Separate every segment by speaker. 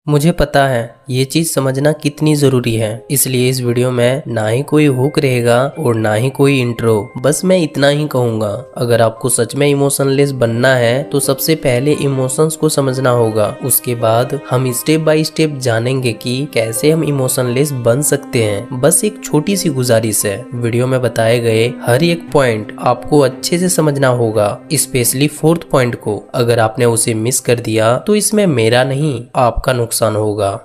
Speaker 1: मुझे पता है ये चीज समझना कितनी जरूरी है, इसलिए इस वीडियो में ना ही कोई हुक रहेगा और ना ही कोई इंट्रो। बस मैं इतना ही कहूंगा, अगर आपको सच में इमोशनलेस बनना है तो सबसे पहले इमोशंस को समझना होगा। उसके बाद हम स्टेप बाय स्टेप जानेंगे कि कैसे हम इमोशनलेस बन सकते हैं। बस एक छोटी सी गुजारिश है, वीडियो में बताए गए हर एक पॉइंट आपको अच्छे से समझना होगा, स्पेशली 4th पॉइंट को। अगर आपने उसे मिस कर दिया तो इसमें मेरा नहीं आपका नुकसान होगा।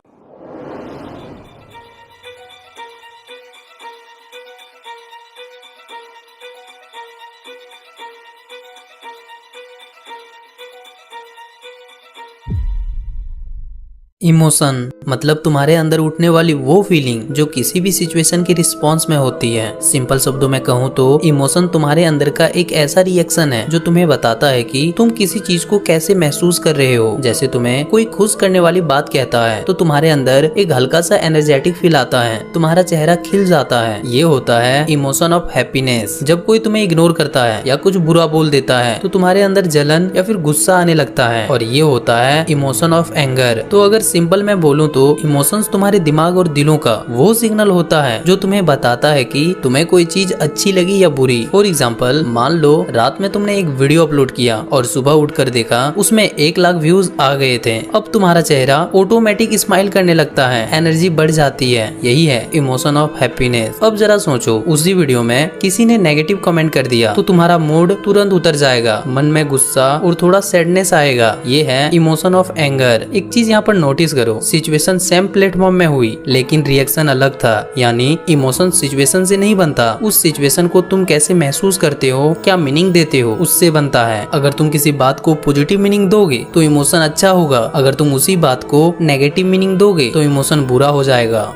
Speaker 1: इमोशन मतलब तुम्हारे अंदर उठने वाली वो फीलिंग जो किसी भी सिचुएशन के रिस्पॉन्स में होती है। सिंपल शब्दों में कहूँ तो इमोशन तुम्हारे अंदर का एक ऐसा रिएक्शन है जो तुम्हें बताता है कि तुम किसी चीज को कैसे महसूस कर रहे हो। जैसे तुम्हें कोई खुश करने वाली बात कहता है तो तुम्हारे अंदर एक हल्का सा एनर्जेटिक फील आता है, तुम्हारा चेहरा खिल जाता है। ये होता है इमोशन ऑफ हैप्पीनेस। जब कोई तुम्हें इग्नोर करता है या कुछ बुरा बोल देता है तो तुम्हारे अंदर जलन या फिर गुस्सा आने लगता है, और ये होता है इमोशन ऑफ एंगर। तो अगर सिंपल मैं बोलूं तो इमोशंस तुम्हारे दिमाग और दिलों का वो सिग्नल होता है जो तुम्हें बताता है कि तुम्हें कोई चीज अच्छी लगी या बुरी। फॉर एग्जांपल, मान लो रात में तुमने एक वीडियो अपलोड किया और सुबह उठकर देखा उसमें 1 लाख व्यूज आ गए थे। अब तुम्हारा चेहरा ऑटोमेटिक स्माइल करने लगता है, एनर्जी बढ़ जाती है। यही है इमोशन ऑफ हैप्पीनेस। अब जरा सोचो, उसी वीडियो में किसी ने नेगेटिव कमेंट कर दिया तो तुम्हारा मूड तुरंत उतर जाएगा, मन में गुस्सा और थोड़ा सैडनेस आएगा। ये है इमोशन ऑफ एंगर। एक चीज यहाँ पर नोटिस करो, सिचुएशन सेम प्लेटफॉर्म में हुई लेकिन रिएक्शन अलग था। यानी इमोशन सिचुएशन से नहीं बनता, उस सिचुएशन को तुम कैसे महसूस करते हो, क्या मीनिंग देते हो, उससे बनता है। अगर तुम किसी बात को पॉजिटिव मीनिंग दोगे तो इमोशन अच्छा होगा, अगर तुम उसी बात को नेगेटिव मीनिंग दोगे तो इमोशन बुरा हो जाएगा।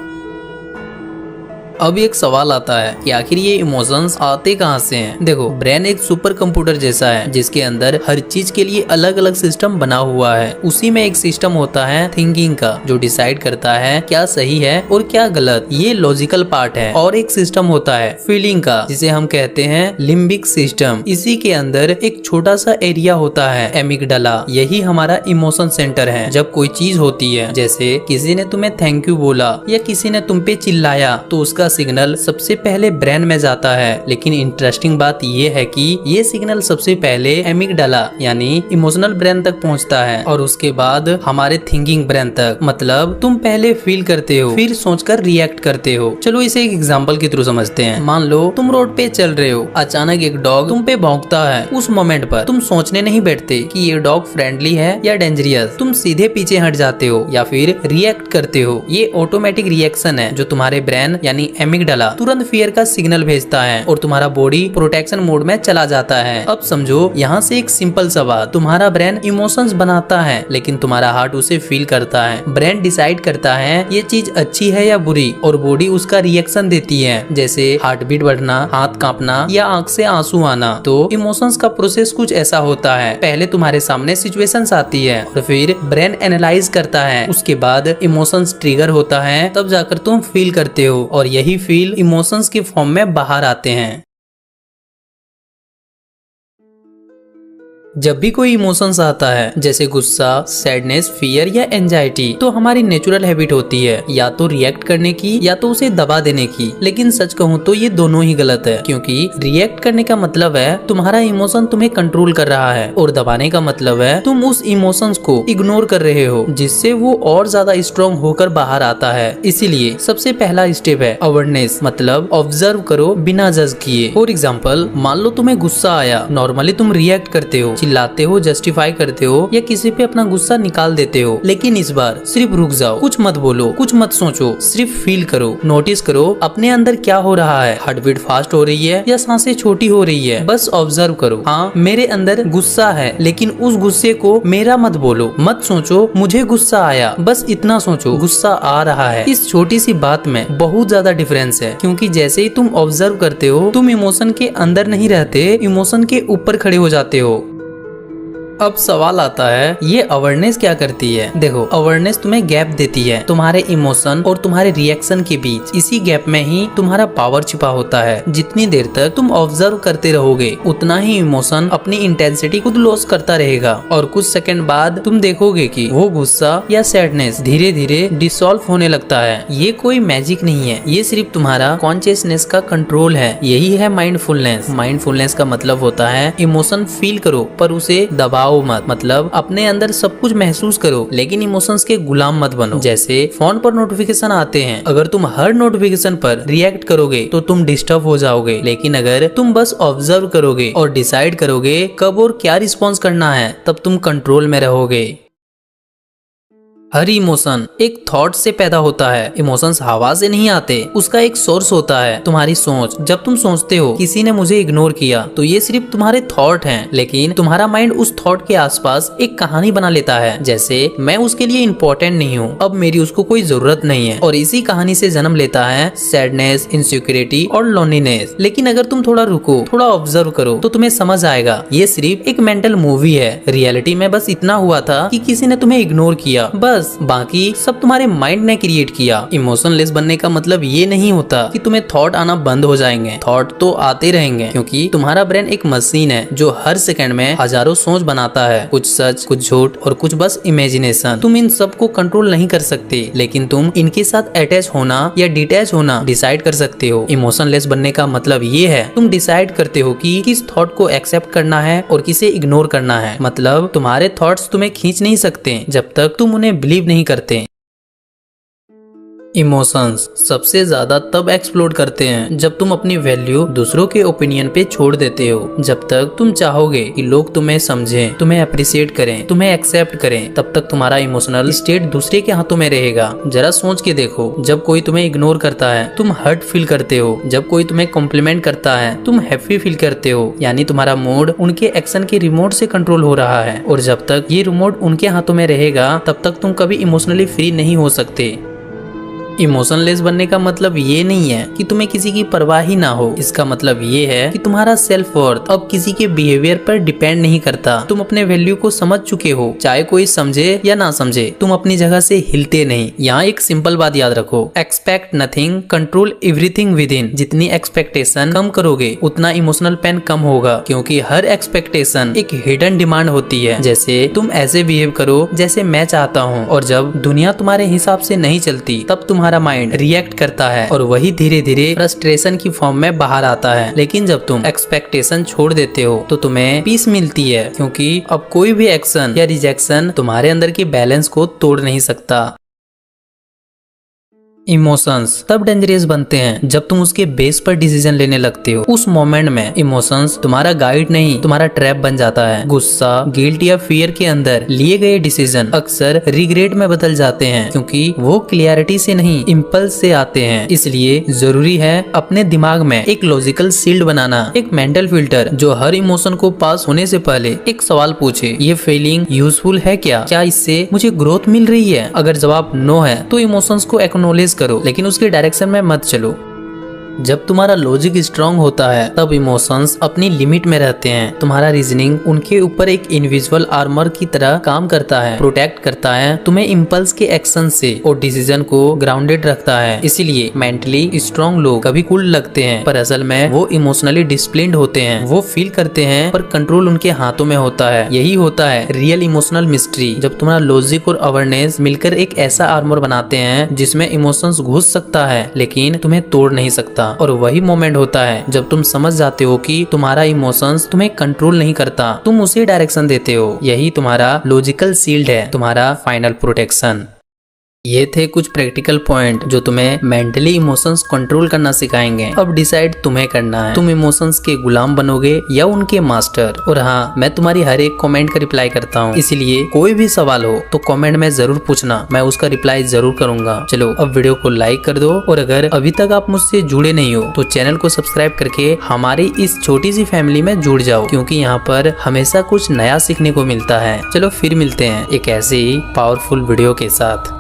Speaker 1: अब एक सवाल आता है कि आखिर ये इमोशंस आते कहाँ से हैं? देखो, ब्रेन एक सुपर कंप्यूटर जैसा है जिसके अंदर हर चीज के लिए अलग अलग सिस्टम बना हुआ है। उसी में एक सिस्टम होता है थिंकिंग का, जो डिसाइड करता है क्या सही है और क्या गलत। ये लॉजिकल पार्ट है। और एक सिस्टम होता है फीलिंग का, जिसे हम कहते हैं लिम्बिक सिस्टम। इसी के अंदर एक छोटा सा एरिया होता है एमिगडाला। यही हमारा इमोशन सेंटर है। जब कोई चीज होती है, जैसे किसी ने तुम्हें थैंक यू बोला या किसी ने तुम पे चिल्लाया, तो उसका सिग्नल सबसे पहले ब्रेन में जाता है। लेकिन इंटरेस्टिंग बात ये है कि ये सिग्नल सबसे पहले एमिगडाला यानी इमोशनल ब्रेन तक पहुंचता है और उसके बाद हमारे थिंकिंग ब्रेन तक। मतलब तुम पहले फील करते हो, फिर सोचकर रिएक्ट करते हो। चलो इसे एक एग्जांपल के थ्रू समझते हैं। मान लो तुम रोड पे चल रहे हो, अचानक एक डॉग तुम पे भौंकता है। उस मोमेंट पर तुम सोचने नहीं बैठते कि ये डॉग फ्रेंडली है या डेंजरियस। तुम सीधे पीछे हट जाते हो या फिर रिएक्ट करते हो। ये ऑटोमेटिक रिएक्शन है जो तुम्हारे ब्रेन यानी एमिगडाला तुरंत फियर का सिग्नल भेजता है और तुम्हारा बॉडी प्रोटेक्शन मोड में चला जाता है। अब समझो, यहाँ से एक सिंपल सा बात, तुम्हारा ब्रेन इमोशंस बनाता है लेकिन तुम्हारा हार्ट उसे फील करता है। ब्रेन डिसाइड करता है ये चीज अच्छी है या बुरी, और बॉडी उसका रिएक्शन देती है, जैसे हार्ट बीट बढ़ना, हाथ कांपना या आंख से आंसू आना। तो इमोशंस का प्रोसेस कुछ ऐसा होता है, पहले तुम्हारे सामने सिचुएशंस आती है और फिर ब्रेन एनालाइज करता है, उसके बाद इमोशंस ट्रिगर होता है, तब जाकर तुम फील करते हो और यही फील इमोशंस के फॉर्म में बाहर आते हैं। जब भी कोई इमोशंस आता है, जैसे गुस्सा, सैडनेस, फियर या एंजाइटी, तो हमारी नेचुरल हैबिट होती है या तो रिएक्ट करने की या तो उसे दबा देने की। लेकिन सच कहूँ तो ये दोनों ही गलत है, क्योंकि रिएक्ट करने का मतलब है तुम्हारा इमोशन तुम्हें कंट्रोल कर रहा है और दबाने का मतलब है तुम उस इमोशंस को इग्नोर कर रहे हो, जिससे वो और ज्यादा स्ट्रॉन्ग होकर बाहर आता है। इसीलिए सबसे पहला स्टेप है अवेयरनेस, मतलब ऑब्जर्व करो बिना जज किए। फॉर एग्जाम्पल, मान लो तुम्हें गुस्सा आया, नॉर्मली तुम रिएक्ट करते हो, चिल्लाते हो, जस्टिफाई करते हो या किसी पे अपना गुस्सा निकाल देते हो। लेकिन इस बार सिर्फ रुक जाओ, कुछ मत बोलो, कुछ मत सोचो, सिर्फ फील करो, नोटिस करो अपने अंदर क्या हो रहा है। हार्ट बीट फास्ट हो रही है या सांसें छोटी हो रही है, बस ऑब्जर्व करो। हाँ, मेरे अंदर गुस्सा है, लेकिन उस गुस्से को मेरा मत बोलो। मत सोचो मुझे गुस्सा आया, बस इतना सोचो गुस्सा आ रहा है। इस छोटी सी बात में बहुत ज्यादा डिफरेंस है, क्योंकि जैसे ही तुम ऑब्जर्व करते हो, तुम इमोशन के अंदर नहीं रहते, इमोशन के ऊपर खड़े हो जाते हो। अब सवाल आता है, ये अवेयरनेस क्या करती है? देखो, अवेयरनेस तुम्हें गैप देती है तुम्हारे इमोशन और तुम्हारे रिएक्शन के बीच। इसी गैप में ही तुम्हारा पावर छिपा होता है। जितनी देर तक तुम ऑब्जर्व करते रहोगे, उतना ही इमोशन अपनी इंटेंसिटी खुद लॉस करता रहेगा और कुछ सेकंड बाद तुम देखोगे कि वो गुस्सा या सैडनेस धीरे धीरे डिसॉल्व होने लगता है। ये कोई मैजिक नहीं है, ये सिर्फ तुम्हारा कॉन्शियसनेस का कंट्रोल है। यही है माइंडफुलनेस। माइंडफुलनेस का मतलब होता है इमोशन फील करो पर उसे दबाओ मत। मतलब अपने अंदर सब कुछ महसूस करो लेकिन इमोशंस के गुलाम मत बनो। जैसे फोन पर नोटिफिकेशन आते हैं, अगर तुम हर नोटिफिकेशन पर रिएक्ट करोगे तो तुम डिस्टर्ब हो जाओगे, लेकिन अगर तुम बस ऑब्जर्व करोगे और डिसाइड करोगे कब और क्या रिस्पॉन्स करना है, तब तुम कंट्रोल में रहोगे। हर इमोशन एक थॉट से पैदा होता है। इमोशंस हवा से नहीं आते, उसका एक सोर्स होता है तुम्हारी सोच। जब तुम सोचते हो किसी ने मुझे इग्नोर किया, तो ये सिर्फ तुम्हारे थॉट हैं, लेकिन तुम्हारा माइंड उस थॉट के आसपास एक कहानी बना लेता है। जैसे मैं उसके लिए इम्पोर्टेंट नहीं हूँ, अब मेरी उसको कोई जरूरत नहीं है, और इसी कहानी से जन्म लेता है सैडनेस, इनसिक्योरिटी और लोनलीनेस। लेकिन अगर तुम थोड़ा रुको, थोड़ा ऑब्जर्व करो, तो तुम्हें समझ आएगा ये सिर्फ एक मेंटल मूवी है। रियलिटी में बस इतना हुआ था कि किसी ने तुम्हें इग्नोर किया, बस। बाकी सब तुम्हारे माइंड ने क्रिएट किया। इमोशनलेस बनने का मतलब ये नहीं होता कि तुम्हें थॉट आना बंद हो जाएंगे। थॉट तो आते रहेंगे, क्योंकि तुम्हारा ब्रेन एक मशीन है जो हर सेकंड में हजारों सोच बनाता है, कुछ सच, कुछ झूठ और कुछ बस इमेजिनेशन। तुम इन सब को कंट्रोल नहीं कर सकते, लेकिन तुम इनके साथ अटैच होना या डिटैच होना डिसाइड कर सकते हो। इमोशनलेस बनने का मतलब ये है तुम डिसाइड करते हो कि किस थॉट को एक्सेप्ट करना है और किसे इग्नोर करना है। मतलब तुम्हारे थॉट्स तुम्हें खींच नहीं सकते जब तक तुम उन्हें बिलीव नहीं करते। इमोशंस सबसे ज्यादा तब एक्सप्लोड करते हैं जब तुम अपनी वैल्यू दूसरों के ओपिनियन पे छोड़ देते हो। जब तक तुम चाहोगे कि लोग तुम्हें समझें, तुम्हें अप्रिशिएट करें, तुम्हें एक्सेप्ट करें, तब तक तुम्हारा इमोशनल स्टेट दूसरे के हाथों में रहेगा। जरा सोच के देखो, जब कोई तुम्हें इग्नोर करता है तुम हर्ट फील करते हो, जब कोई तुम्हें कॉम्प्लीमेंट करता है तुम हैप्पी फील करते हो। यानी तुम्हारा मूड उनके एक्शन के रिमोट से कंट्रोल हो रहा है, और जब तक ये रिमोट उनके हाथों में रहेगा तब तक तुम कभी इमोशनली फ्री नहीं हो सकते। इमोशनलेस बनने का मतलब ये नहीं है कि तुम्हें किसी की परवाह ही ना हो। इसका मतलब ये है कि तुम्हारा सेल्फ वर्थ अब किसी के बिहेवियर पर डिपेंड नहीं करता। तुम अपने वैल्यू को समझ चुके हो, चाहे कोई समझे या ना समझे, तुम अपनी जगह से हिलते नहीं। यहाँ एक सिंपल बात याद रखो, expect nothing, control everything with in. जितनी एक्सपेक्टेशन कम करोगे उतना इमोशनल पेन कम होगा, क्योंकि हर एक्सपेक्टेशन एक हिडन डिमांड होती है। जैसे तुम ऐसे बिहेव करो जैसे मैं चाहता हूँ, और जब दुनिया तुम्हारे हिसाब से नहीं चलती तब तुम्हारा माइंड रिएक्ट करता है, और वही धीरे धीरे फ्रस्ट्रेशन की फॉर्म में बाहर आता है। लेकिन जब तुम एक्सपेक्टेशन छोड़ देते हो तो तुम्हें पीस मिलती है, क्योंकि अब कोई भी एक्शन या रिजेक्शन तुम्हारे अंदर की बैलेंस को तोड़ नहीं सकता। इमोशंस तब डेंजरस बनते हैं जब तुम उसके बेस पर डिसीजन लेने लगते हो। उस मोमेंट में इमोशंस तुम्हारा गाइड नहीं, तुम्हारा ट्रैप बन जाता है। गुस्सा, गिल्ट या फियर के अंदर लिए गए डिसीजन अक्सर रिग्रेट में बदल जाते हैं, क्योंकि वो क्लियरिटी से नहीं, इम्पल्स से आते हैं। इसलिए जरूरी है अपने दिमाग में एक लॉजिकल शील्ड बनाना, एक मेंटल फिल्टर जो हर इमोशन को पास होने से पहले एक सवाल पूछे, ये फीलिंग यूजफुल है क्या इससे मुझे ग्रोथ मिल रही है? अगर जवाब नो है तो इमोशंस को एक्नॉलेज करो, लेकिन उसके डायरेक्शन में मत चलो। जब तुम्हारा लॉजिक स्ट्रांग होता है तब इमोशंस अपनी लिमिट में रहते हैं। तुम्हारा रीजनिंग उनके ऊपर एक इनविजिबल आर्मर की तरह काम करता है, प्रोटेक्ट करता है तुम्हें इम्पल्स के एक्शन से और डिसीजन को ग्राउंडेड रखता है। इसीलिए मेंटली स्ट्रांग लोग कभी कूल लगते हैं, पर असल में वो इमोशनली डिसिप्लिन्ड होते हैं। वो फील करते हैं पर कंट्रोल उनके हाथों में होता है। यही होता है रियल इमोशनल मिस्ट्री, जब तुम्हारा लॉजिक और अवेयरनेस मिलकर एक ऐसा आर्मर बनाते हैं जिसमें इमोशंस घुस सकता है लेकिन तुम्हें तोड़ नहीं सकता। और वही मोमेंट होता है जब तुम समझ जाते हो कि तुम्हारा इमोशंस तुम्हें कंट्रोल नहीं करता, तुम उसे डायरेक्शन देते हो। यही तुम्हारा लॉजिकल शील्ड है, तुम्हारा फाइनल प्रोटेक्शन। ये थे कुछ प्रैक्टिकल पॉइंट जो तुम्हें मेंटली इमोशंस कंट्रोल करना सिखाएंगे। अब डिसाइड तुम्हें करना है, तुम इमोशंस के गुलाम बनोगे या उनके मास्टर। और हाँ, मैं तुम्हारी हर एक कमेंट का रिप्लाई करता हूँ, इसलिए कोई भी सवाल हो तो कमेंट में जरूर पूछना, मैं उसका रिप्लाई जरूर करूंगा। चलो अब वीडियो को लाइक कर दो, और अगर अभी तक आप मुझसे जुड़े नहीं हो तो चैनल को सब्सक्राइब करके हमारी इस छोटी सी फैमिली में जुड़ जाओ, क्योंकि यहाँ पर हमेशा कुछ नया सीखने को मिलता है। चलो फिर मिलते हैं एक ऐसे ही पावरफुल वीडियो के साथ।